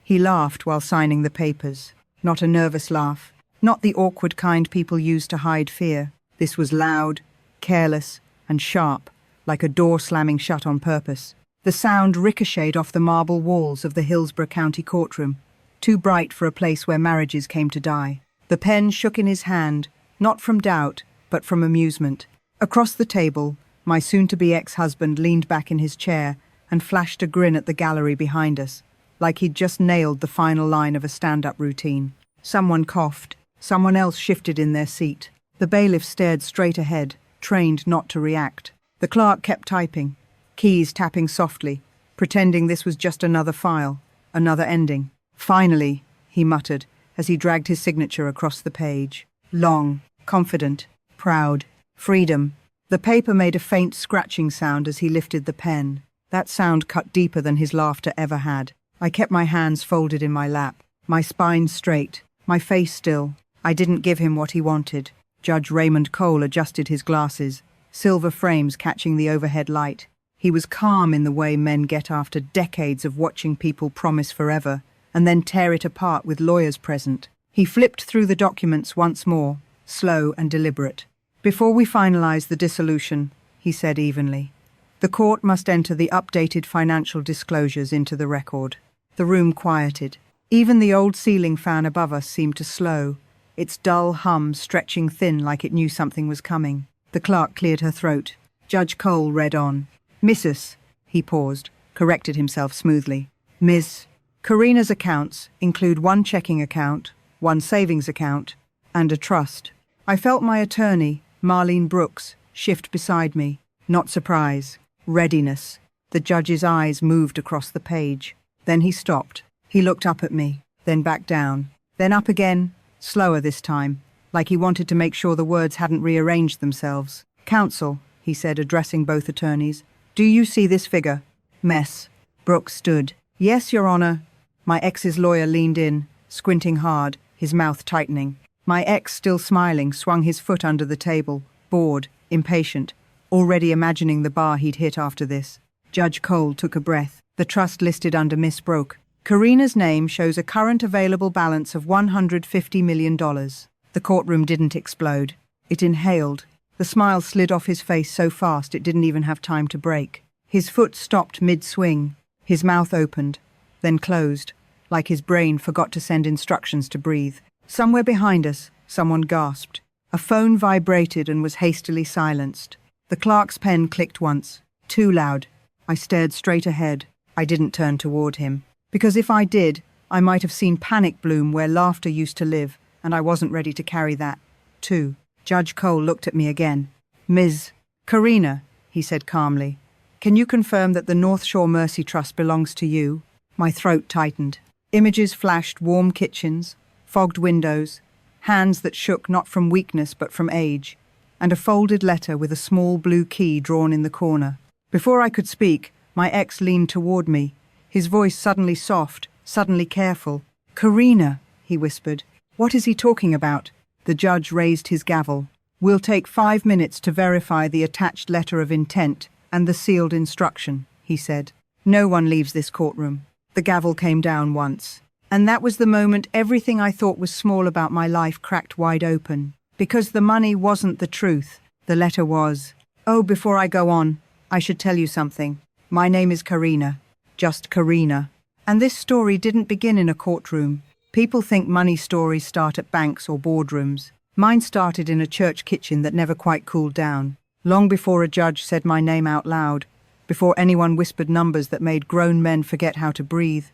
He laughed while signing the papers. Not a nervous laugh, not the awkward kind people use to hide fear. This was loud, careless, and sharp, like a door slamming shut on purpose. The sound ricocheted off the marble walls of the Hillsborough County courtroom, too bright for a place where marriages came to die. The pen shook in his hand, not from doubt, but from amusement. Across the table, my soon-to-be ex-husband leaned back in his chair and flashed a grin at the gallery behind us, like he'd just nailed the final line of a stand-up routine. Someone coughed. Someone else shifted in their seat. The bailiff stared straight ahead, trained not to react. The clerk kept typing, keys tapping softly, pretending this was just another file, another ending. Finally, he muttered, as he dragged his signature across the page. Long, confident, proud, freedom. The paper made a faint scratching sound as he lifted the pen. That sound cut deeper than his laughter ever had. I kept my hands folded in my lap, my spine straight, my face still. I didn't give him what he wanted. Judge Raymond Cole adjusted his glasses, silver frames catching the overhead light. He was calm in the way men get after decades of watching people promise forever and then tear it apart with lawyers present. He flipped through the documents once more, slow and deliberate. Before we finalize the dissolution, he said evenly, the court must enter the updated financial disclosures into the record. The room quieted. Even the old ceiling fan above us seemed to slow, its dull hum stretching thin like it knew something was coming. The clerk cleared her throat. Judge Cole read on. Mrs. He paused, corrected himself smoothly. Ms. Karina's accounts include one checking account, one savings account, and a trust. I felt my attorney, Marlene Brooks, shift beside me. Not surprise. Readiness. The judge's eyes moved across the page. Then he stopped. He looked up at me, then back down, then up again, slower this time, like he wanted to make sure the words hadn't rearranged themselves. Counsel, he said, addressing both attorneys, do you see this figure? Mess. Brooks stood. Yes, Your Honor. My ex's lawyer leaned in, squinting hard, his mouth tightening. My ex, still smiling, swung his foot under the table, bored, impatient, already imagining the bar he'd hit after this. Judge Cole took a breath. The trust listed under Miss Brooke. Karina's name shows a current available balance of $150 million. The courtroom didn't explode. It inhaled. The smile slid off his face so fast it didn't even have time to break. His foot stopped mid-swing. His mouth opened, then closed, like his brain forgot to send instructions to breathe. Somewhere behind us, someone gasped. A phone vibrated and was hastily silenced. The clerk's pen clicked once, too loud. I stared straight ahead. I didn't turn toward him. Because if I did, I might have seen panic bloom where laughter used to live, and I wasn't ready to carry that, too. Judge Cole looked at me again. Ms. Karina, he said calmly, can you confirm that the North Shore Mercy Trust belongs to you? My throat tightened. Images flashed warm kitchens, fogged windows, hands that shook not from weakness but from age, and a folded letter with a small blue key drawn in the corner. Before I could speak, my ex leaned toward me, his voice suddenly soft, suddenly careful. Karina, he whispered. What is he talking about? The judge raised his gavel. We'll take 5 minutes to verify the attached letter of intent and the sealed instruction, he said. No one leaves this courtroom. The gavel came down once. And that was the moment everything I thought was small about my life cracked wide open. Because the money wasn't the truth. The letter was. Oh, before I go on, I should tell you something. My name is Karina. Just Karina. And this story didn't begin in a courtroom. People think money stories start at banks or boardrooms. Mine started in a church kitchen that never quite cooled down. Long before a judge said my name out loud. Before anyone whispered numbers that made grown men forget how to breathe.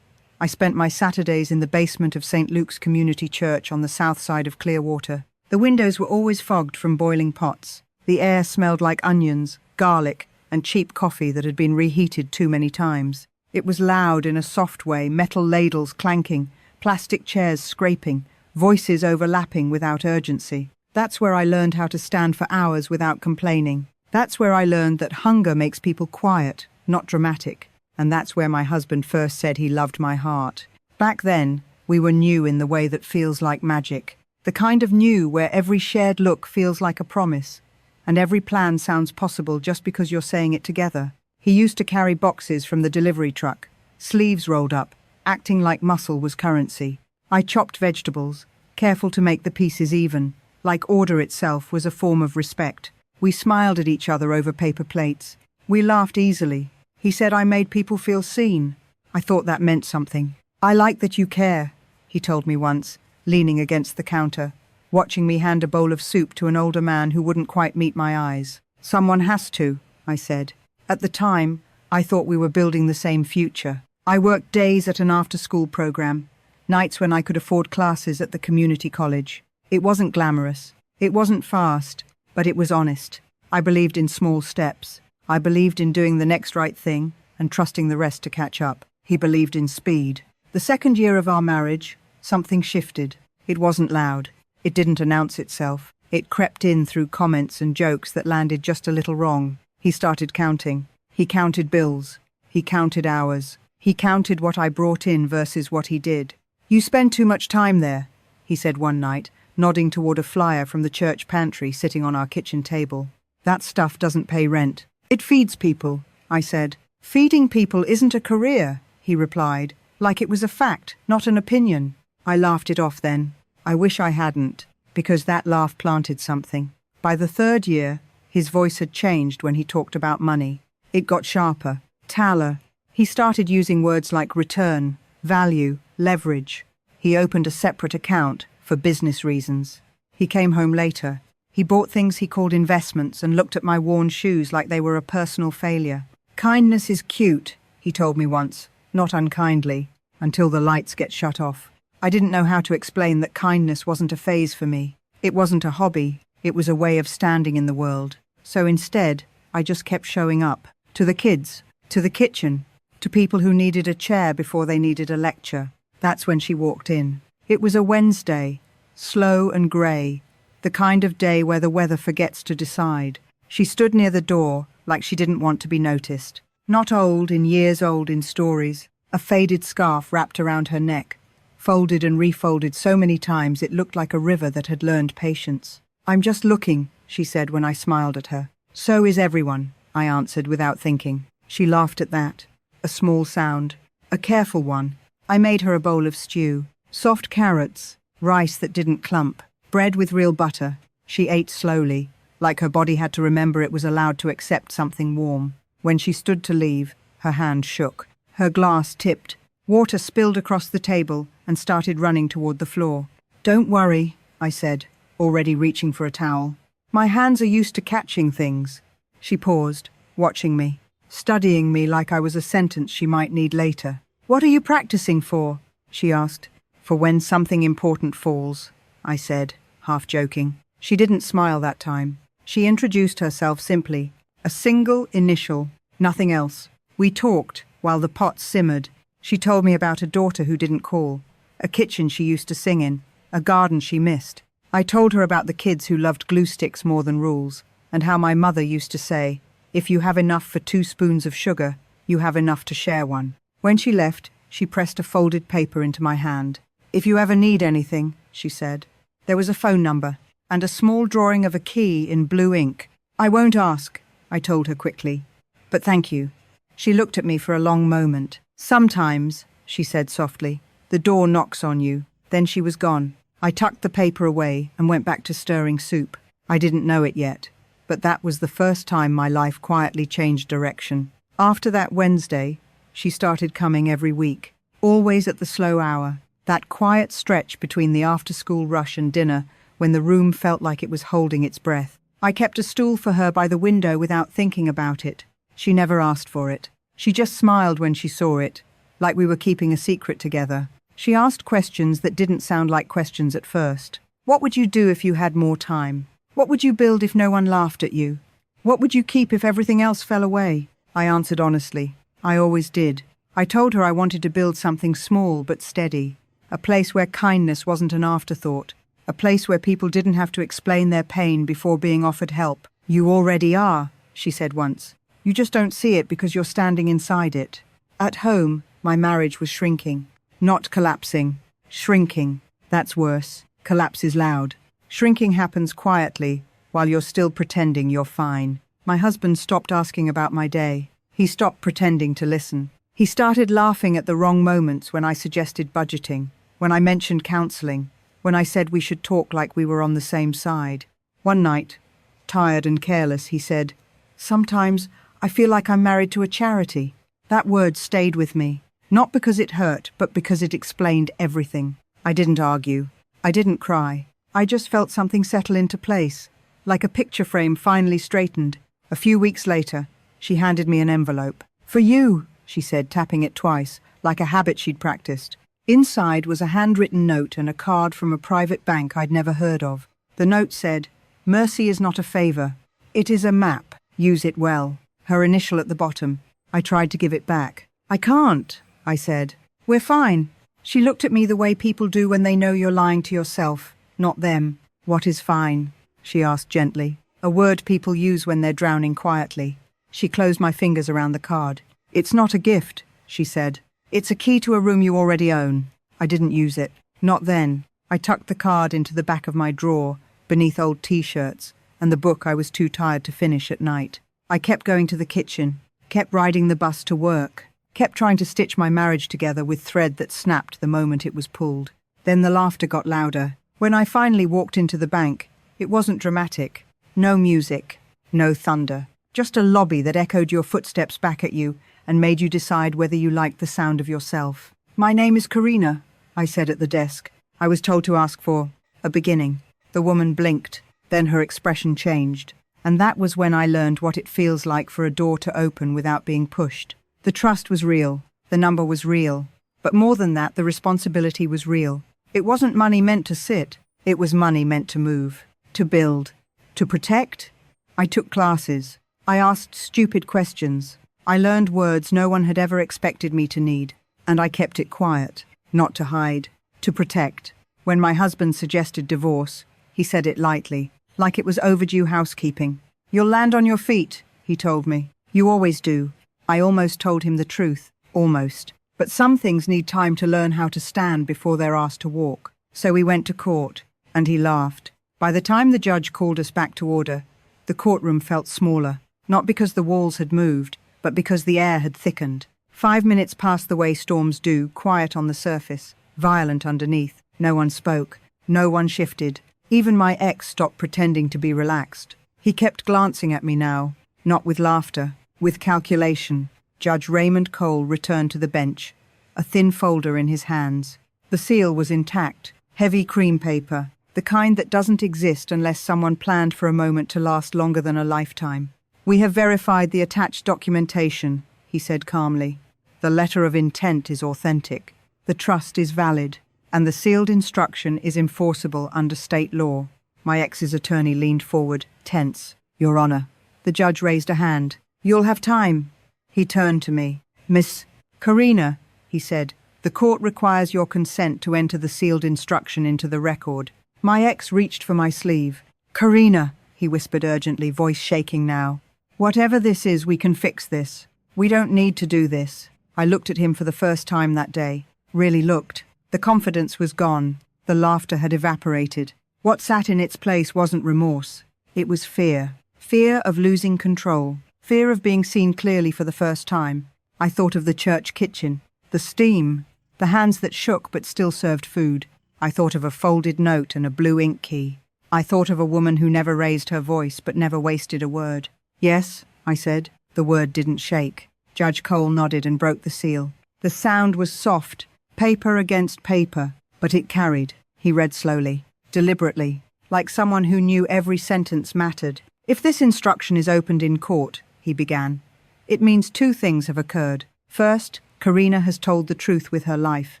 I spent my Saturdays in the basement of St. Luke's Community Church on the south side of Clearwater. The windows were always fogged from boiling pots. The air smelled like onions, garlic, and cheap coffee that had been reheated too many times. It was loud in a soft way, metal ladles clanking, plastic chairs scraping, voices overlapping without urgency. That's where I learned how to stand for hours without complaining. That's where I learned that hunger makes people quiet, not dramatic. And that's where my husband first said he loved my heart. Back then, we were new in the way that feels like magic. The kind of new where every shared look feels like a promise, and every plan sounds possible just because you're saying it together. He used to carry boxes from the delivery truck, sleeves rolled up, Acting like muscle was currency. I chopped vegetables, careful to make the pieces even, like order itself was a form of respect. We smiled at each other over paper plates. We laughed easily. He said I made people feel seen. I thought that meant something. I like that you care, he told me once, leaning against the counter, watching me hand a bowl of soup to an older man who wouldn't quite meet my eyes. Someone has to, I said. At the time, I thought we were building the same future. I worked days at an after-school program, nights when I could afford classes at the community college. It wasn't glamorous. It wasn't fast, but it was honest. I believed in small steps. I believed in doing the next right thing and trusting the rest to catch up. He believed in speed. The second year of our marriage, something shifted. It wasn't loud. It didn't announce itself. It crept in through comments and jokes that landed just a little wrong. He started counting. He counted bills. He counted hours. He counted what I brought in versus what he did. "You spend too much time there," he said one night, nodding toward a flyer from the church pantry sitting on our kitchen table. "That stuff doesn't pay rent. It feeds people," I said. "Feeding people isn't a career," he replied, like it was a fact, not an opinion. I laughed it off then. I wish I hadn't, because that laugh planted something. By the third year, his voice had changed when he talked about money. It got sharper, taller. He started using words like return, value, leverage. He opened a separate account for business reasons. He came home later. He bought things he called investments and looked at my worn shoes like they were a personal failure. "Kindness is cute," he told me once, not unkindly, until the lights get shut off. I didn't know how to explain that kindness wasn't a phase for me. It wasn't a hobby. It was a way of standing in the world. So instead, I just kept showing up. To the kids, to the kitchen, to people who needed a chair before they needed a lecture. That's when she walked in. It was a Wednesday, slow and grey, the kind of day where the weather forgets to decide. She stood near the door, like she didn't want to be noticed. Not old in years old in stories, a faded scarf wrapped around her neck, folded and refolded so many times it looked like a river that had learned patience. "I'm just looking," she said when I smiled at her. "So is everyone," I answered without thinking. She laughed at that. A small sound. A careful one. I made her a bowl of stew. Soft carrots, rice that didn't clump, bread with real butter. She ate slowly, like her body had to remember it was allowed to accept something warm. When she stood to leave, her hand shook. Her glass tipped. Water spilled across the table and started running toward the floor. "Don't worry," I said, already reaching for a towel. "My hands are used to catching things." She paused, watching me, studying me like I was a sentence she might need later. "What are you practicing for?" she asked. "For when something important falls," I said, half joking. She didn't smile that time. She introduced herself simply. A single initial, nothing else. We talked while the pot simmered. She told me about a daughter who didn't call, a kitchen she used to sing in, a garden she missed. I told her about the kids who loved glue sticks more than rules, and how my mother used to say, "If you have enough for 2 spoons of sugar, you have enough to share one." When she left, she pressed a folded paper into my hand. "If you ever need anything," she said. There was a phone number, and a small drawing of a key in blue ink. "I won't ask," I told her quickly. "But thank you." She looked at me for a long moment. "Sometimes," she said softly, "the door knocks on you." Then she was gone. I tucked the paper away and went back to stirring soup. I didn't know it yet, but that was the first time my life quietly changed direction. After that Wednesday, she started coming every week, always at the slow hour, that quiet stretch between the after-school rush and dinner when the room felt like it was holding its breath. I kept a stool for her by the window without thinking about it. She never asked for it. She just smiled when she saw it, like we were keeping a secret together. She asked questions that didn't sound like questions at first. What would you do if you had more time? What would you build if no one laughed at you? What would you keep if everything else fell away? I answered honestly. I always did. I told her I wanted to build something small but steady, a place where kindness wasn't an afterthought, a place where people didn't have to explain their pain before being offered help. "You already are," she said once. "You just don't see it because you're standing inside it." At home, my marriage was shrinking. Not collapsing. Shrinking. That's worse. Collapse is loud. Shrinking happens quietly, while you're still pretending you're fine. My husband stopped asking about my day. He stopped pretending to listen. He started laughing at the wrong moments when I suggested budgeting, when I mentioned counseling, when I said we should talk like we were on the same side. One night, tired and careless, he said, "Sometimes I feel like I'm married to a charity." That word stayed with me, not because it hurt, but because it explained everything. I didn't argue. I didn't cry. I just felt something settle into place, like a picture frame finally straightened. A few weeks later, she handed me an envelope. "For you," she said, tapping it twice, like a habit she'd practiced. Inside was a handwritten note and a card from a private bank I'd never heard of. The note said, "Mercy is not a favor. It is a map. Use it well." Her initial at the bottom. I tried to give it back. "I can't," I said. "We're fine." She looked at me the way people do when they know you're lying to yourself, not them. "What is fine?" she asked gently, a word people use when they're drowning quietly. She closed my fingers around the card. "It's not a gift," she said. "It's a key to a room you already own." I didn't use it. Not then. I tucked the card into the back of my drawer, beneath old t-shirts, and the book I was too tired to finish at night. I kept going to the kitchen, kept riding the bus to work, kept trying to stitch my marriage together with thread that snapped the moment it was pulled. Then the laughter got louder. When I finally walked into the bank, it wasn't dramatic. No music, no thunder. Just a lobby that echoed your footsteps back at you and made you decide whether you liked the sound of yourself. "My name is Karina," I said at the desk. I was told to ask for a beginning. The woman blinked, then her expression changed. And that was when I learned what it feels like for a door to open without being pushed. The trust was real. The number was real. But more than that, the responsibility was real. It wasn't money meant to sit. It was money meant to move, to build, to protect. I took classes. I asked stupid questions. I learned words no one had ever expected me to need. And I kept it quiet, not to hide, to protect. When my husband suggested divorce, he said it lightly, like it was overdue housekeeping. "You'll land on your feet," he told me. "You always do." I almost told him the truth. Almost. But some things need time to learn how to stand before they're asked to walk. So we went to court, and he laughed. By the time the judge called us back to order, the courtroom felt smaller, not because the walls had moved, but because the air had thickened. 5 minutes passed the way storms do, quiet on the surface, violent underneath. No one spoke. No one shifted. Even my ex stopped pretending to be relaxed. He kept glancing at me now, not with laughter, with calculation. Judge Raymond Cole returned to the bench, a thin folder in his hands. The seal was intact, heavy cream paper, the kind that doesn't exist unless someone planned for a moment to last longer than a lifetime. "We have verified the attached documentation," he said calmly. "The letter of intent is authentic. The trust is valid. And the sealed instruction is enforceable under state law." My ex's attorney leaned forward, tense. "Your Honor." The judge raised a hand. "You'll have time." He turned to me. "Miss Karina," he said, "the court requires your consent to enter the sealed instruction into the record." My ex reached for my sleeve. "Karina," he whispered urgently, voice shaking now. "Whatever this is, we can fix this. We don't need to do this." I looked at him for the first time that day. Really looked. The confidence was gone. The laughter had evaporated. What sat in its place wasn't remorse. It was fear. Fear of losing control. Fear of being seen clearly for the first time. I thought of the church kitchen. The steam. The hands that shook but still served food. I thought of a folded note and a blue ink key. I thought of a woman who never raised her voice but never wasted a word. "Yes," I said. The word didn't shake. Judge Cole nodded and broke the seal. The sound was soft. Paper against paper, but it carried. He read slowly, deliberately, like someone who knew every sentence mattered. "If this instruction is opened in court," he began, "it means 2 things have occurred. First, Karina has told the truth with her life.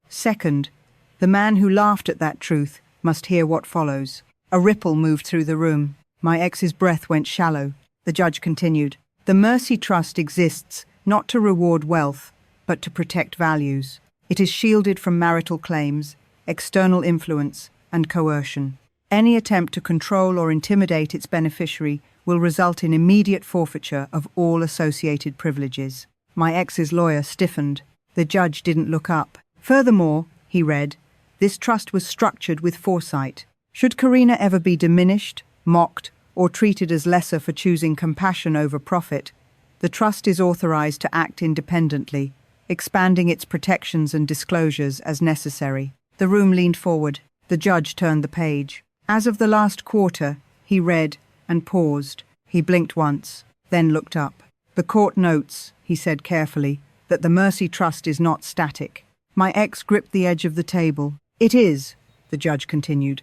Second, the man who laughed at that truth must hear what follows." A ripple moved through the room. My ex's breath went shallow. The judge continued, "The Mercy Trust exists not to reward wealth, but to protect values. It is shielded from marital claims, external influence, and coercion. Any attempt to control or intimidate its beneficiary will result in immediate forfeiture of all associated privileges." My ex's lawyer stiffened. The judge didn't look up. "Furthermore," he read, "this trust was structured with foresight. Should Karina ever be diminished, mocked, or treated as lesser for choosing compassion over profit, the trust is authorized to act independently, expanding its protections and disclosures as necessary. The room leaned forward. The judge turned the page. As of the last quarter, he read and paused. He blinked once, then looked up. "The court notes," he said carefully, "that the Mercy Trust is not static." My ex gripped the edge of the table. "It is," the judge continued,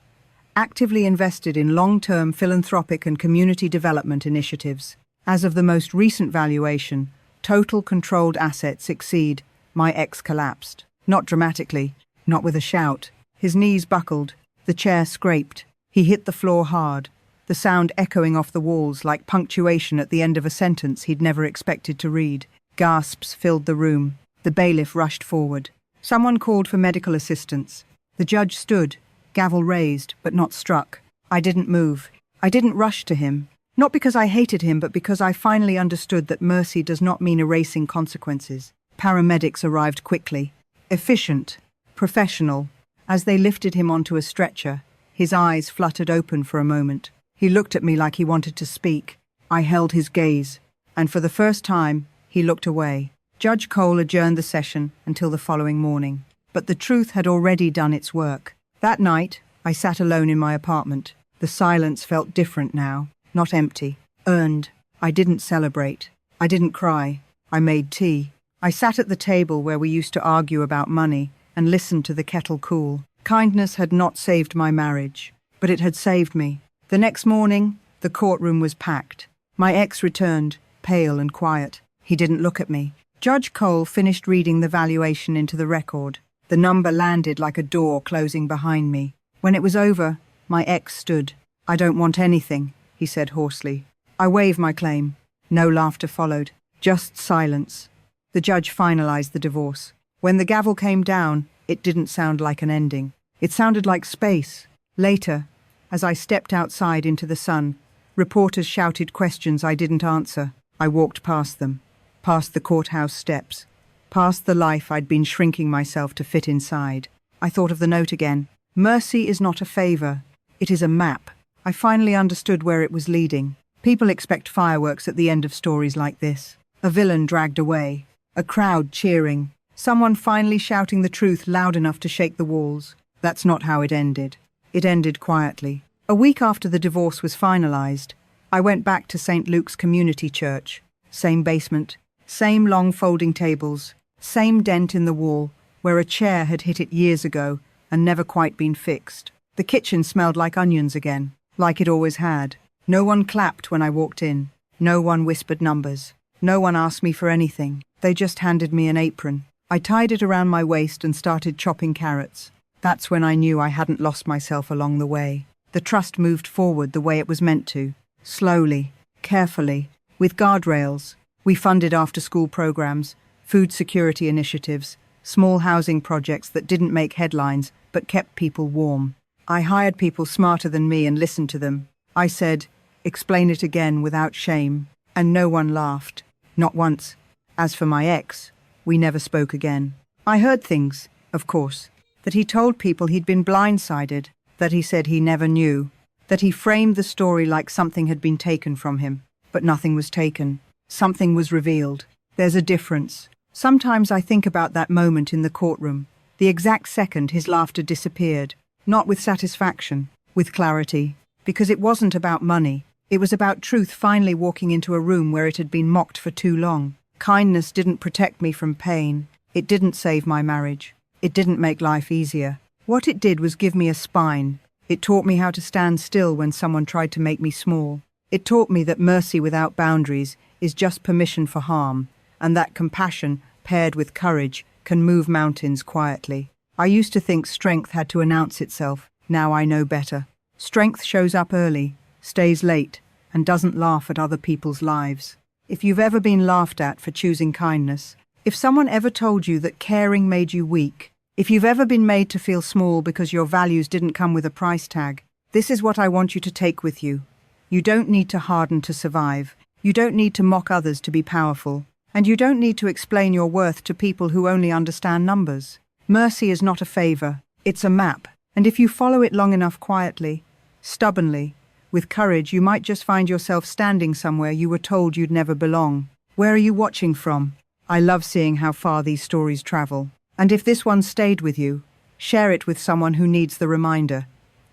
"actively invested in long-term philanthropic and community development initiatives. As of the most recent valuation, total controlled assets exceed—" My ex collapsed. Not dramatically, not with a shout. His knees buckled. The chair scraped. He hit the floor hard, the sound echoing off the walls like punctuation at the end of a sentence he'd never expected to read. Gasps filled the room. The bailiff rushed forward. Someone called for medical assistance. The judge stood, gavel raised, but not struck. I didn't move. I didn't rush to him. Not because I hated him, but because I finally understood that mercy does not mean erasing consequences. Paramedics arrived quickly. Efficient, professional. As they lifted him onto a stretcher, his eyes fluttered open for a moment. He looked at me like he wanted to speak. I held his gaze, and for the first time, he looked away. Judge Cole adjourned the session until the following morning. But the truth had already done its work. That night, I sat alone in my apartment. The silence felt different now, not empty, earned. I didn't celebrate. I didn't cry. I made tea. I sat at the table where we used to argue about money and listened to the kettle cool. Kindness had not saved my marriage, but it had saved me. The next morning, the courtroom was packed. My ex returned, pale and quiet. He didn't look at me. Judge Cole finished reading the valuation into the record. The number landed like a door closing behind me. When it was over, my ex stood. "I don't want anything," he said hoarsely. I waved my claim. No laughter followed, just silence. The judge finalized the divorce. When the gavel came down, it didn't sound like an ending. It sounded like space. Later, as I stepped outside into the sun, reporters shouted questions I didn't answer. I walked past them, past the courthouse steps, past the life I'd been shrinking myself to fit inside. I thought of the note again. Mercy is not a favor. It is a map. I finally understood where it was leading. People expect fireworks at the end of stories like this. A villain dragged away. A crowd cheering. Someone finally shouting the truth loud enough to shake the walls. That's not how it ended. It ended quietly. A week after the divorce was finalized, I went back to St. Luke's Community Church. Same basement, same long folding tables, same dent in the wall where a chair had hit it years ago and never quite been fixed. The kitchen smelled like onions again, like it always had. No one clapped when I walked in. No one whispered numbers. No one asked me for anything. They just handed me an apron. I tied it around my waist and started chopping carrots. That's when I knew I hadn't lost myself along the way. The trust moved forward the way it was meant to. Slowly, carefully, with guardrails. We funded after-school programs, food security initiatives, small housing projects that didn't make headlines but kept people warm. I hired people smarter than me and listened to them. I said, "Explain it again," without shame, and no one laughed. Not once. As for my ex, we never spoke again. I heard things, of course, that he told people he'd been blindsided, that he said he never knew, that he framed the story like something had been taken from him. But nothing was taken. Something was revealed. There's a difference. Sometimes I think about that moment in the courtroom, the exact second his laughter disappeared, not with satisfaction, with clarity, because it wasn't about money. It was about truth finally walking into a room where it had been mocked for too long. Kindness didn't protect me from pain. It didn't save my marriage. It didn't make life easier. What it did was give me a spine. It taught me how to stand still when someone tried to make me small. It taught me that mercy without boundaries is just permission for harm, and that compassion, paired with courage, can move mountains quietly. I used to think strength had to announce itself. Now I know better. Strength shows up early, stays late, and doesn't laugh at other people's lives. If you've ever been laughed at for choosing kindness, if someone ever told you that caring made you weak, if you've ever been made to feel small because your values didn't come with a price tag, this is what I want you to take with you. You don't need to harden to survive. You don't need to mock others to be powerful. And you don't need to explain your worth to people who only understand numbers. Mercy is not a favor. It's a map. And if you follow it long enough quietly, stubbornly, with courage, you might just find yourself standing somewhere you were told you'd never belong. Where are you watching from? I love seeing how far these stories travel. And if this one stayed with you, share it with someone who needs the reminder.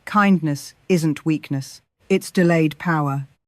Kindness isn't weakness. It's delayed power.